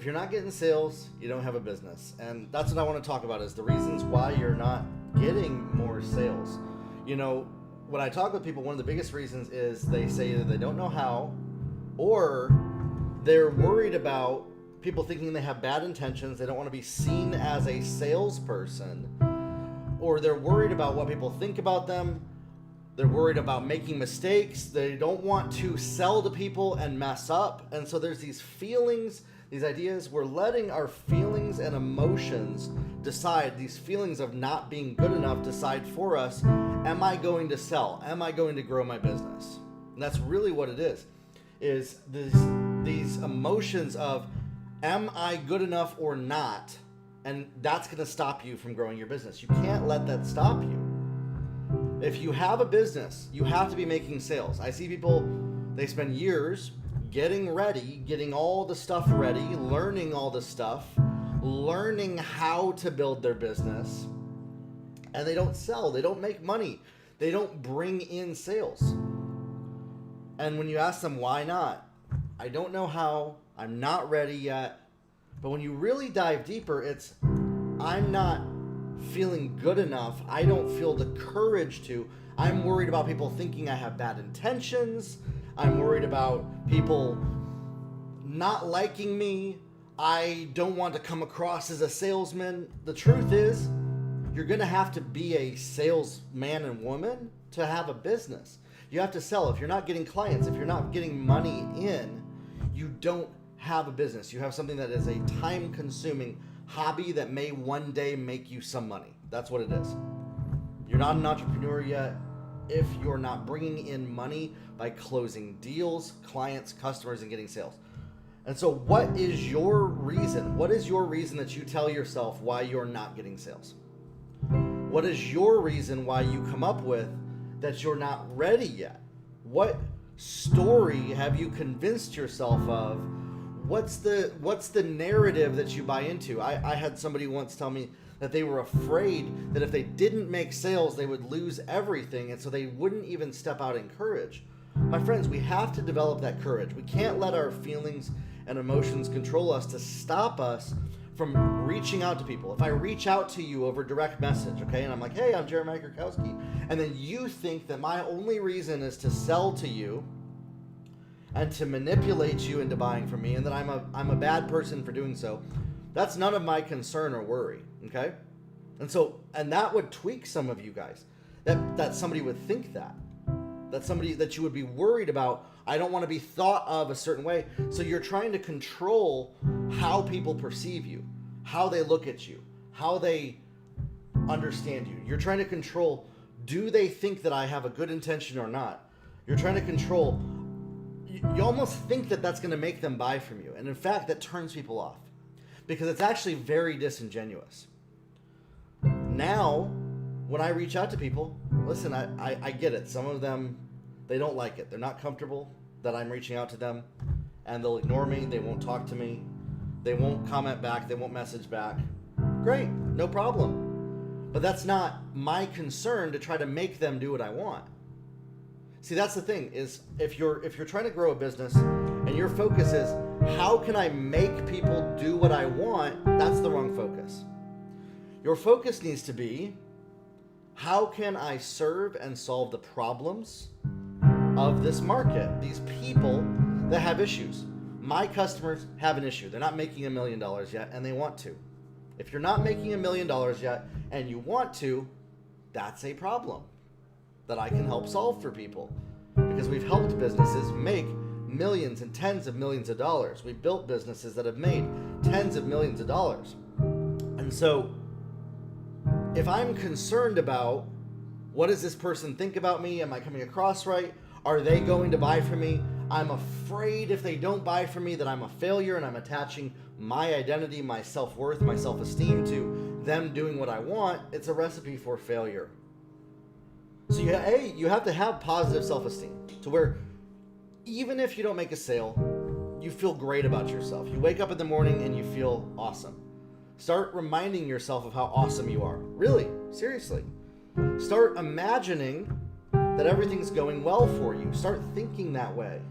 If you're not getting sales, you don't have a business. And that's what I want to talk about, is the reasons why you're not getting more sales. You know, when I talk with people, one of the biggest reasons is they say that they don't know how, or they're worried about people thinking they have bad intentions. They don't want to be seen as a salesperson, or they're worried about what people think about them. They're worried about making mistakes. They don't want to sell to people and mess up. And so there's these feelings, these ideas. We're letting our feelings and emotions decide, these feelings of not being good enough decide for us. Am I going to sell? Am I going to grow my business? And that's really what it is these emotions of, am I good enough or not? And that's going to stop you from growing your business. You can't let that stop you. If you have a business, you have to be making sales. I see people, they spend years getting ready, getting all the stuff ready, learning all the stuff, learning how to build their business, and they don't sell, they don't make money, they don't bring in sales. And when you ask them why not, I don't know how, I'm not ready yet. But when you really dive deeper, it's, I'm not feeling good enough. I don't feel the courage to. I'm worried about people thinking I have bad intentions. I'm worried about people not liking me. I don't want to come across as a salesman. The truth is, you're going to have to be a salesman and woman to have a business. You have to sell. If you're not getting clients, if you're not getting money in, you don't have a business. You have something that is a time-consuming hobby that may one day make you some money. That's what it is. You're not an entrepreneur yet if you're not bringing in money by closing deals, clients, customers, and getting sales. And so what is your reason? What is your reason that you tell yourself why you're not getting sales? What is your reason why you come up with that you're not ready yet? What story have you convinced yourself of? What's the narrative that you buy into? I had somebody once tell me that they were afraid that if they didn't make sales, they would lose everything, and so they wouldn't even step out in courage. My friends, we have to develop that courage. We can't let our feelings and emotions control us to stop us from reaching out to people. If I reach out to you over direct message, okay, and I'm like, hey, I'm Jeremiah Krakowski, and then you think that my only reason is to sell to you and to manipulate you into buying from me, and that I'm a bad person for doing so, that's none of my concern or worry, okay? And that would tweak some of you guys, that somebody would think that you would be worried about. I don't want to be thought of a certain way. So you're trying to control how people perceive you, how they look at you, how they understand you. You're trying to control, do they think that I have a good intention or not? You're trying to control. You almost think that that's going to make them buy from you. And in fact, that turns people off because it's actually very disingenuous. Now, when I reach out to people, listen, I get it. Some of them, they don't like it. They're not comfortable that I'm reaching out to them, and they'll ignore me. They won't talk to me. They won't comment back. They won't message back. Great, no problem. But that's not my concern to try to make them do what I want. See, that's the thing, is if you're trying to grow a business and your focus is, how can I make people do what I want? That's the wrong focus. Your focus needs to be, how can I serve and solve the problems of this market? These people that have issues. My customers have an issue. They're not making $1 million yet, and they want to. If you're not making $1 million yet and you want to, that's a problem that I can help solve for people, because we've helped businesses make millions and tens of millions of dollars. We've built businesses that have made tens of millions of dollars. And so if I'm concerned about, what does this person think about me? Am I coming across right? Are they going to buy from me? I'm afraid if they don't buy from me that I'm a failure, and I'm attaching my identity, my self-worth, my self-esteem to them doing what I want. It's a recipe for failure. So you have to have positive self-esteem to where even if you don't make a sale, you feel great about yourself. You wake up in the morning and you feel awesome. Start reminding yourself of how awesome you are. Really, seriously. Start imagining that everything's going well for you. Start thinking that way.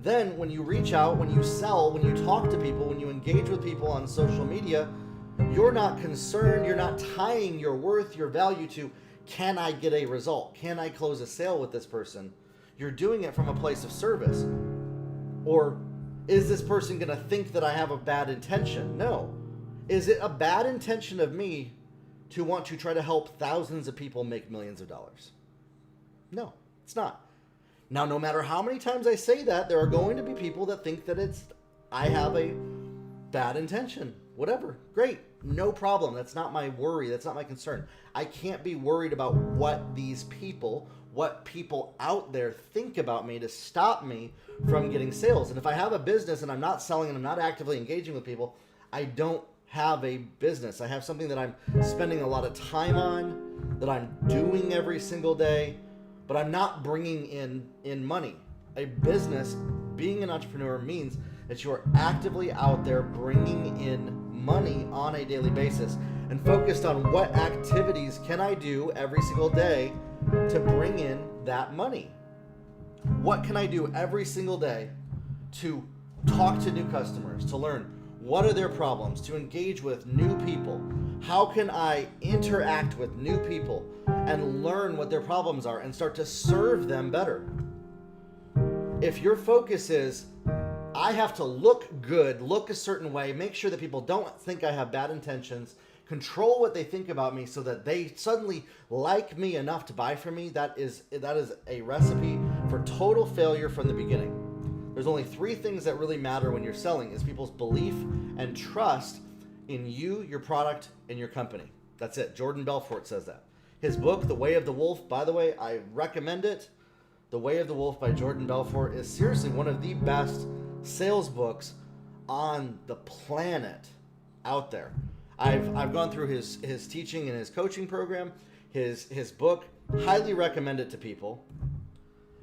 then when you reach out, when you sell, when you talk to people, when you engage with people on social media, you're not concerned, you're not tying your worth, your value to, can I get a result? Can I close a sale with this person? You're doing it from a place of service. Or is this person going to think that I have a bad intention? No. Is it a bad intention of me to want to try to help thousands of people make millions of dollars? No, it's not. Now, no matter how many times I say that, there are going to be people that think that I have a bad intention. Whatever, great, no problem. That's not my worry. That's not my concern. I can't be worried about what people out there think about me to stop me from getting sales. And if I have a business and I'm not selling and I'm not actively engaging with people, I don't have a business. I have something that I'm spending a lot of time on, that I'm doing every single day, but I'm not bringing in money. A business, being an entrepreneur, means that you are actively out there bringing in money on a daily basis and focused on what activities can I do every single day to bring in that money. What can I do every single day to talk to new customers, to learn what are their problems, to engage with new people? How can I interact with new people and learn what their problems are and start to serve them better? If your focus is, I have to look good, look a certain way, make sure that people don't think I have bad intentions, control what they think about me so that they suddenly like me enough to buy from me, that is a recipe for total failure from the beginning. There's only 3 things that really matter when you're selling: is people's belief and trust in you, your product, and your company. That's it. Jordan Belfort says that. His book, The Way of the Wolf, by the way, I recommend it. The Way of the Wolf by Jordan Belfort is seriously one of the best sales books on the planet out there. I've gone through his teaching and his coaching program, his book. Highly recommend it to people.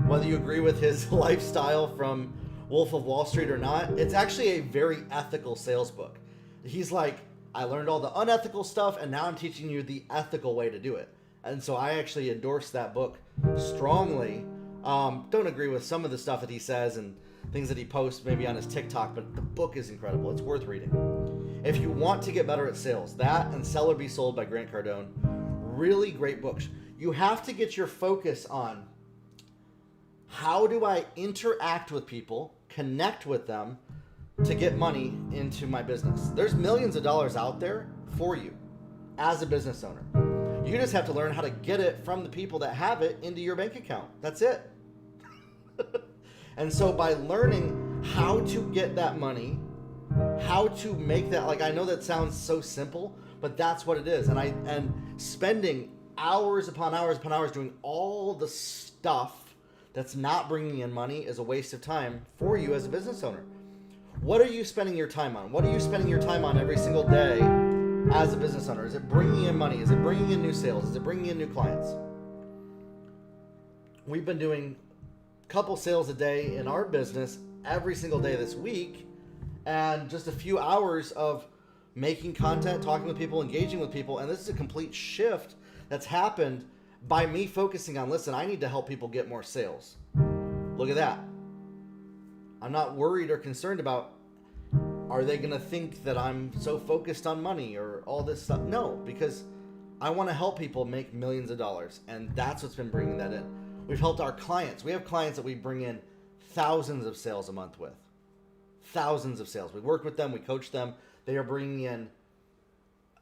Whether you agree with his lifestyle from Wolf of Wall Street or not, it's actually a very ethical sales book. He's like, I learned all the unethical stuff and now I'm teaching you the ethical way to do it. And so I actually endorse that book strongly. Don't agree with some of the stuff that he says and things that he posts maybe on his TikTok, but the book is incredible. It's worth reading. If you want to get better at sales, that and Sell or Be Sold by Grant Cardone, really great books. You have to get your focus on, how do I interact with people, connect with them to get money into my business? There's millions of dollars out there for you as a business owner. You just have to learn how to get it from the people that have it into your bank account. That's it. And so by learning how to get that money, how to make that, like, I know that sounds so simple, but that's what it is. And spending hours upon hours upon hours doing all the stuff that's not bringing in money is a waste of time for you as a business owner. What are you spending your time on? What are you spending your time on every single day as a business owner? Is it bringing in money? Is it bringing in new sales? Is it bringing in new clients? We've been doing a couple sales a day in our business every single day this week, and just a few hours of making content, talking with people, engaging with people. And this is a complete shift that's happened by me focusing on, listen, I need to help people get more sales. Look at that. I'm not worried or concerned about, are they going to think that I'm so focused on money or all this stuff? No, because I want to help people make millions of dollars. And that's what's been bringing that in. We've helped our clients. We have clients that we bring in thousands of sales a month with. Thousands of sales. We work with them. We coach them. They are bringing in,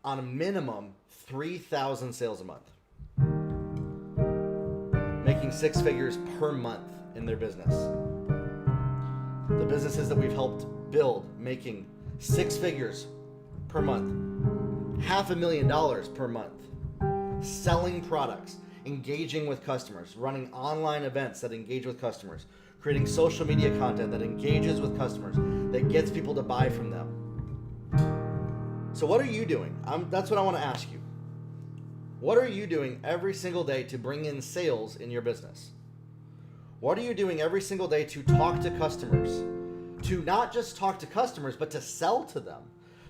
on a minimum, 3,000 sales a month. Making 6 figures per month in their business. The businesses that we've helped build, making 6 figures per month, $500,000 per month, selling products, engaging with customers, running online events that engage with customers, creating social media content that engages with customers, that gets people to buy from them. So what are you doing? That's what I want to ask you. What are you doing every single day to bring in sales in your business? What are you doing every single day to talk to customers? To not just talk to customers, but to sell to them,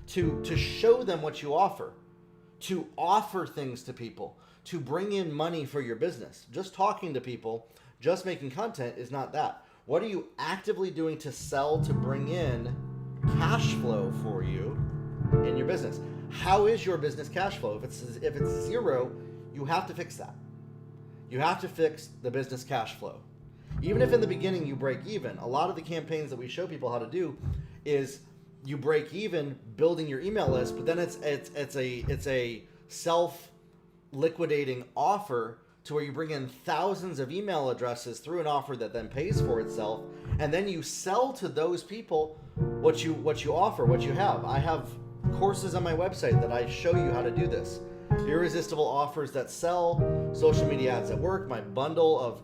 to show them what you offer, to offer things to people, to bring in money for your business. Just talking to people, just making content is not that. What are you actively doing to sell to bring in cash flow for you in your business? How is your business cash flow? If it's zero, you have to fix that. You have to fix the business cash flow. Even if in the beginning you break even, a lot of the campaigns that we show people how to do is you break even building your email list, but then it's a self-liquidating offer to where you bring in thousands of email addresses through an offer that then pays for itself, and then you sell to those people what you offer, what you have. I have courses on my website that I show you how to do this. Irresistible offers that sell, social media ads that work, my bundle of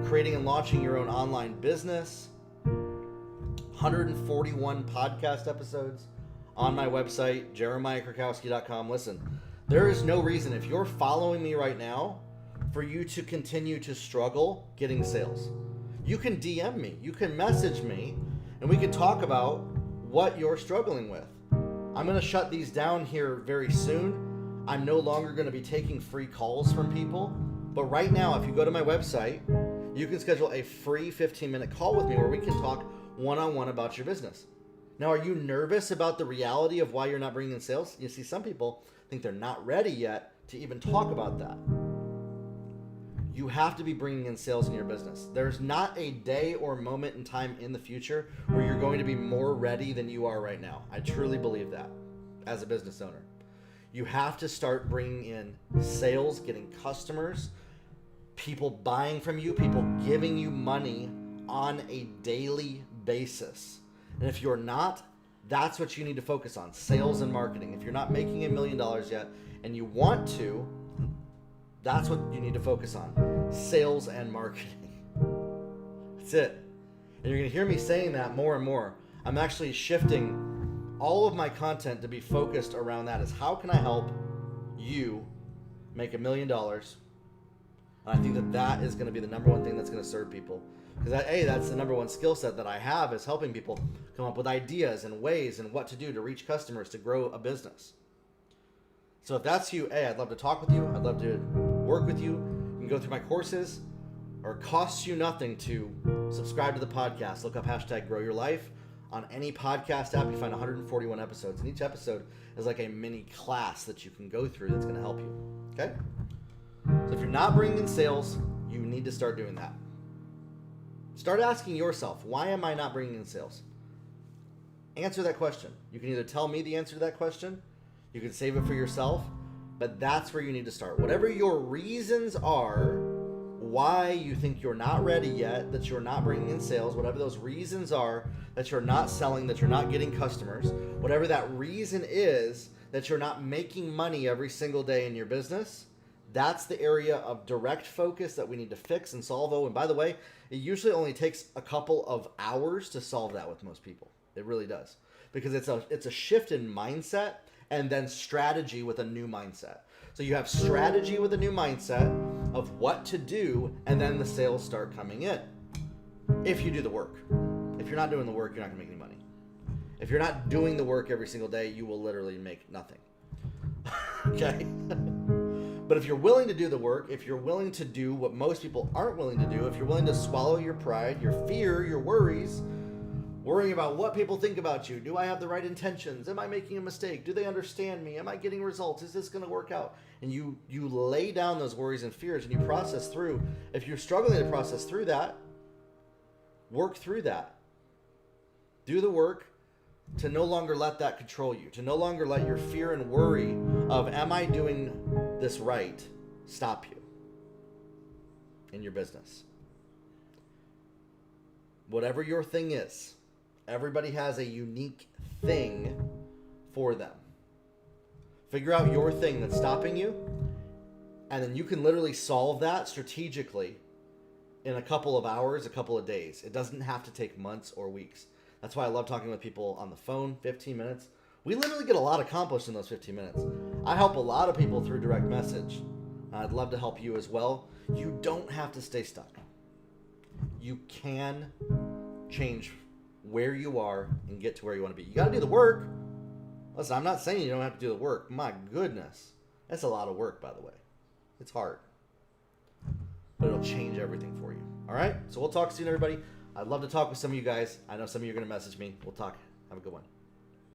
creating and launching your own online business, 141 podcast episodes on my website, jeremiahkrakowski.com. Listen, there is no reason, if you're following me right now, for you to continue to struggle getting sales. You can DM me, you can message me, and we can talk about what you're struggling with. I'm going to shut these down here very soon. I'm no longer going to be taking free calls from people. But right now, if you go to my website, you can schedule a free 15-minute call with me where we can talk one-on-one about your business. Now, are you nervous about the reality of why you're not bringing in sales? You see, some people think they're not ready yet to even talk about that. You have to be bringing in sales in your business. There's not a day or moment in time in the future where you're going to be more ready than you are right now. I truly believe that as a business owner. You have to start bringing in sales, getting customers, people buying from you, people giving you money on a daily basis. And if you're not, that's what you need to focus on, sales and marketing. If you're not making $1 million yet and you want to, that's what you need to focus on, sales and marketing. That's it. And you're going to hear me saying that more and more. I'm actually shifting all of my content to be focused around that, is how can I help you make $1 million? And I think that is going to be the number one thing that's going to serve people. Because that's the number one skill set that I have, is helping people come up with ideas and ways and what to do to reach customers, to grow a business. So if that's you, I'd love to talk with you. I'd love to work with you. You can go through my courses, or it costs you nothing to subscribe to the podcast. Look up #GrowYourLife on any podcast app. You find 141 episodes, and each episode is like a mini class that you can go through that's going to help you. Okay? So if you're not bringing in sales, you need to start doing that. Start asking yourself, why am I not bringing in sales? Answer that question. You can either tell me the answer to that question, you can save it for yourself, but that's where you need to start. Whatever your reasons are why you think you're not ready yet, that you're not bringing in sales, whatever those reasons are that you're not selling, that you're not getting customers, whatever that reason is that you're not making money every single day in your business, that's the area of direct focus that we need to fix and solve. Oh, and by the way, it usually only takes a couple of hours to solve that with most people. It really does. Because it's a shift in mindset and then strategy with a new mindset. So you have strategy with a new mindset of what to do, and then the sales start coming in. If you do the work. If you're not doing the work, you're not going to make any money. If you're not doing the work every single day, you will literally make nothing. Okay? But if you're willing to do the work, if you're willing to do what most people aren't willing to do, if you're willing to swallow your pride, your fear, your worries, worrying about what people think about you, do I have the right intentions? Am I making a mistake? Do they understand me? Am I getting results? Is this going to work out? And you lay down those worries and fears and you process through. If you're struggling to process through that, work through that. Do the work to no longer let that control you, to no longer let your fear and worry of, am I doing this right, stop you in your business. Whatever your thing is, everybody has a unique thing for them. Figure out your thing that's stopping you, and then you can literally solve that strategically in a couple of hours, a couple of days. It doesn't have to take months or weeks. That's why I love talking with people on the phone, 15 minutes. We literally get a lot accomplished in those 15 minutes. I help a lot of people through direct message. I'd love to help you as well. You don't have to stay stuck. You can change where you are and get to where you want to be. You got to do the work. Listen, I'm not saying you don't have to do the work. My goodness. That's a lot of work, by the way. It's hard. But it'll change everything for you. All right? So we'll talk soon, everybody. I'd love to talk with some of you guys. I know some of you are going to message me. We'll talk. Have a good one.